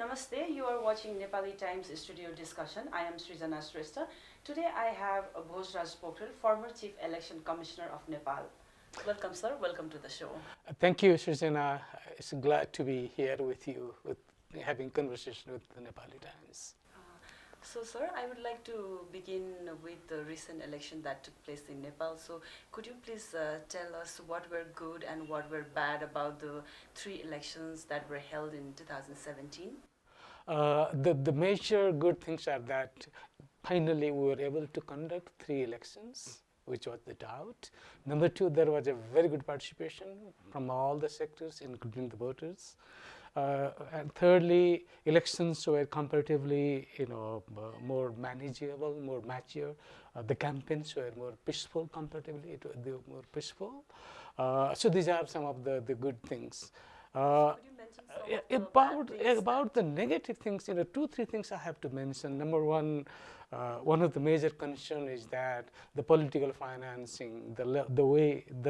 Namaste, you are watching Nepali Times Studio discussion. I am Srijana Shrestha. Today I have Bhoj Raj Pokharel, former Chief Election Commissioner of Nepal. Welcome, sir. Welcome to the show. Thank you, Srijana. It's glad to be here with you, with having conversation with the Nepali Times. So, sir, I would like to begin with the recent election that took place in Nepal. So, could you please tell us what were good and what were bad about the three elections that were held in 2017? The major good things are that finally we were able to conduct three elections, which was the doubt. Number two, there was a very good participation from all the sectors, including the voters. And thirdly, elections were comparatively, more manageable, more mature. The campaigns were more peaceful comparatively. They were more peaceful. So these are some of the good things. Could you mention some of the bad things About the negative things, two, three things I have to mention. Number one of the major concern is that the political financing, the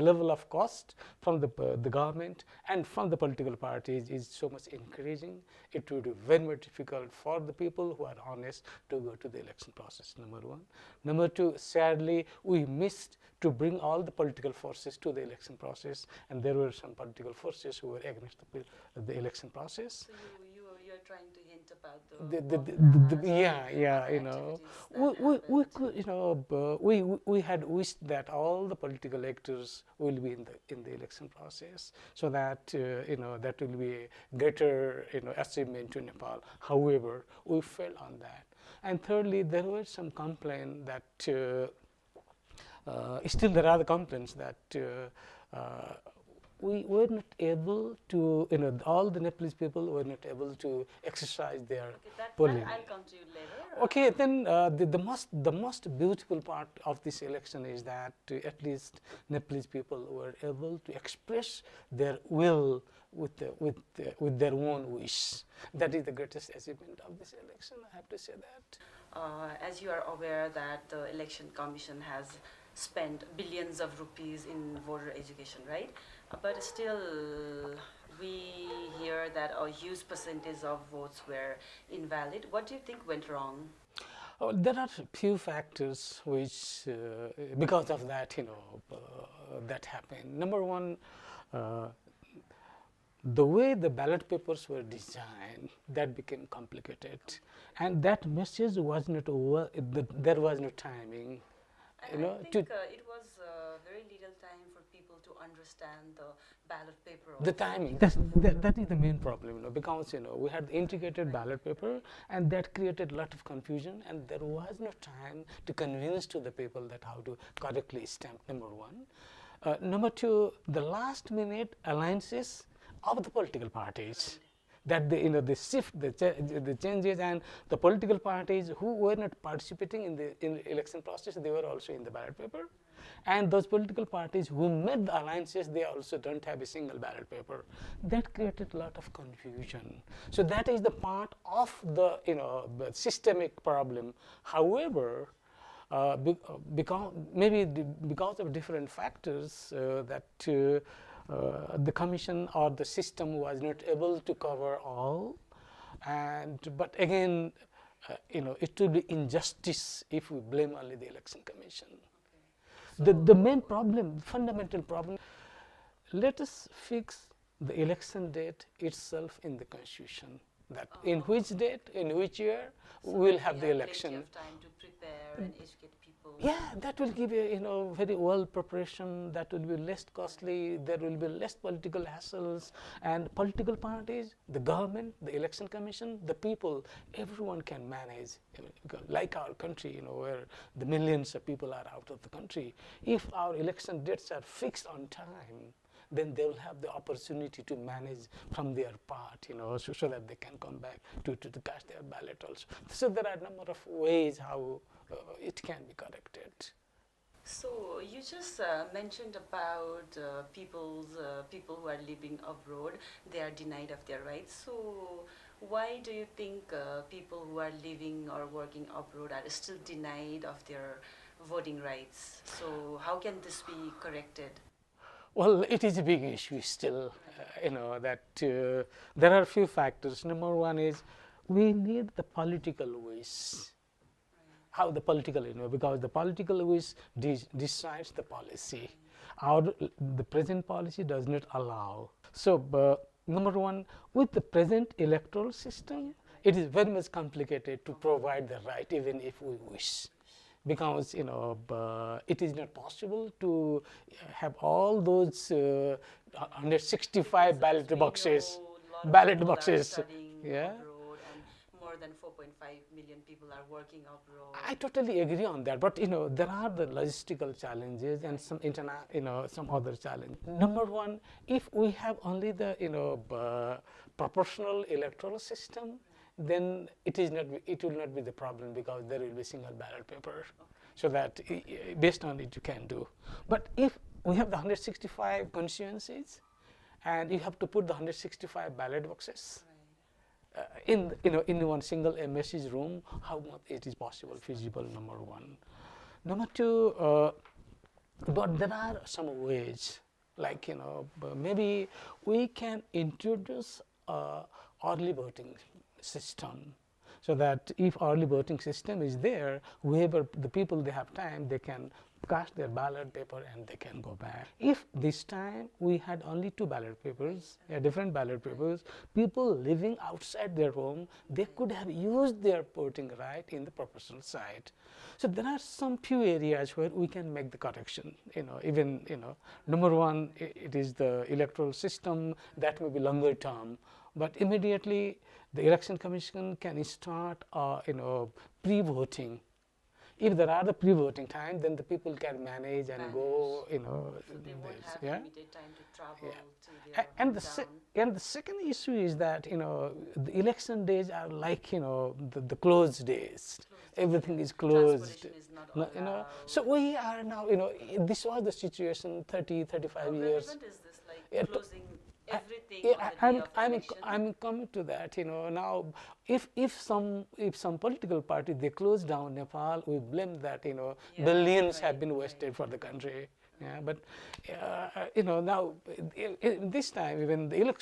level of cost from the government and from the political parties is so much increasing. It would be very, very difficult for the people who are honest to go to the election process. Number one. Number two, sadly, we missed to bring all the political forces to the election process, and there were some political forces who were against the election process. So you're trying to hint about we could, we had wished that all the political actors will be in the election process, so that that will be a greater achievement to Nepal. However, we failed on that. And thirdly, there were some complaints that still there are the complaints that we were not able to, all the Nepalese people were not able to exercise their polling. I'll come to you later. Okay, then the most beautiful part of this election is that at least Nepalese people were able to express their will with their own wish. That is the greatest achievement of this election. I have to say that. As you are aware that the Election Commission has spent billions of rupees in voter education, right? But still, we hear that a huge percentage of votes were invalid. What do you think went wrong? There are few factors which, because of that, that happened. Number one, the way the ballot papers were designed, that became complicated, and that message was not over. There was no timing. I think it was very little time for people to understand the ballot paper. The timing, that is the main problem, because we had the integrated ballot paper, and that created a lot of confusion, and there was no time to convince to the people that how to correctly stamp. Number one. Number two, the last minute alliances of the political parties. That the shift, the changes, and the political parties who were not participating in the election process, they were also in the ballot paper, and those political parties who made the alliances, they also don't have a single ballot paper. That created a lot of confusion. So that is the part of the the systemic problem. However, because of different factors that. The commission or the system was not able to cover all, but again, it would be injustice if we blame only the election commission. Okay. The main problem, fundamental problem, let us fix the election date itself in the constitution. That in which date, in which year, so we will have the election. Plenty of time to prepare and educate people. Yeah, that will give a very well preparation. That will be less costly. There will be less political hassles, and political parties, the government, the election commission, the people, everyone can manage. Like our country, where the millions of people are out of the country. If our election dates are fixed on time, then they will have the opportunity to manage from their part, so that they can come back to cast their ballot also. So there are a number of ways how it can be corrected. So you just mentioned about people who are living abroad, they are denied of their rights. So why do you think people who are living or working abroad are still denied of their voting rights? So how can this be corrected? Well, it is a big issue still, that there are a few factors. Number one is we need the political wish. How the political, because the political wish decides the policy. The present policy does not allow. So, number one, with the present electoral system, it is very much complicated to provide the right, even if we wish, because it is not possible to have all those 165 ballot boxes. Yeah. Abroad, and more than 4.5 million people are working abroad. I totally agree on that, but there are the logistical challenges and some some other challenges. Number one, if we have only the proportional electoral system, then it will not be the problem, because there will be single ballot paper, so that based on it you can do. But if we have the 165 constituencies, and you have to put the 165 ballot boxes in one single message room, how much it is possible, feasible? Number one. Number two, but there are some ways, like maybe we can introduce early voting system, so that if early voting system is there, whoever the people, they have time, they can cast their ballot paper and they can go back. If this time we had only two ballot papers, different ballot papers, people living outside their home, they could have used their voting right in the proportional side. So there are some few areas where we can make the correction. Even number one, it is the electoral system that may be longer term, but immediately the election commission can start pre-voting. If there are the pre-voting time, then the people can manage and go, So they won't have limited time to travel to their and the second issue is that the election days are like the closed days. Everything is closed. Transportation is not allowed. So we are now this was the situation 30-35 How years. relevant is this, like closing everything Yeah, on the day of the election? I'm coming to that. Now, if some political party, they close down Nepal, we blame that billions have been wasted for the country. Yeah, but now this time, even the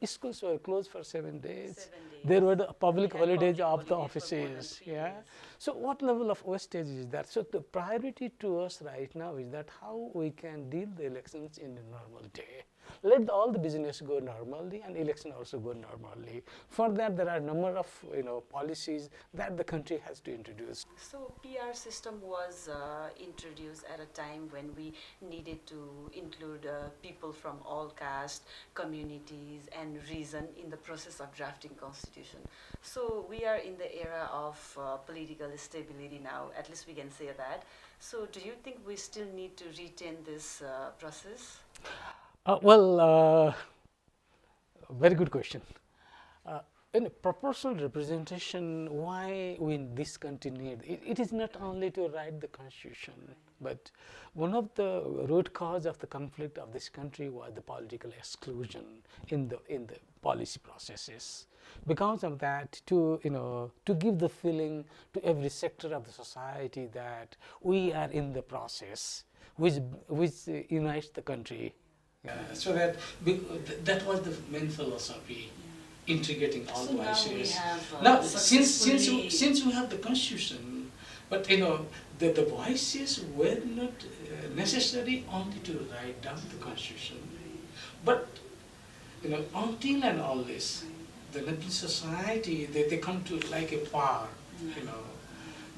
schools were closed for 7 days. There were the public holidays of the offices. Yeah. So what level of wastage is that? So the priority to us right now is that how we can deal the elections in a normal day. Let all the business go normally and election also go normally. For that, there are a number of policies that the country has to introduce. So PR system was introduced at a time when we needed to include people from all caste, communities and reason in the process of drafting constitution. So we are in the era of political stability now, at least we can say that. So do you think we still need to retain this process? Very good question. In proportional representation, why we discontinued? It is not only to write the constitution, but one of the root cause of the conflict of this country was the political exclusion in the policy processes. Because of that, to give the feeling to every sector of the society that we are in the process, which unites the country. So that was the main philosophy, integrating all So voices. now Now, since we have the constitution, but the voices were not necessary only to write down the constitution, but until and always, the Nepali society they come to like a power,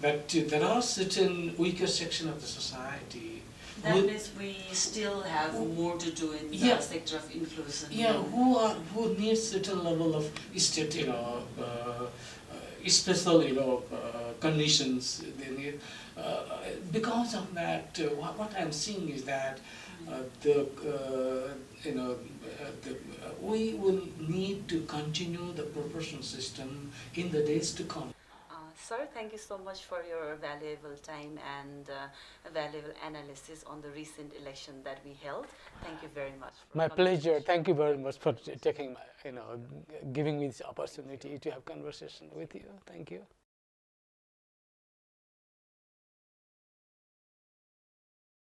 that there are certain weaker section of the society. That means we still have more to do in the sector of inclusion. Yeah, who needs certain level of state, special, conditions. They need. Because of that, what I'm seeing is that we will need to continue the proportional system in the days to come. Sir, thank you so much for your valuable time and valuable analysis on the recent election that we held. Thank you very much. My pleasure. Thank you very much for taking, giving me this opportunity to have conversation with you. Thank you.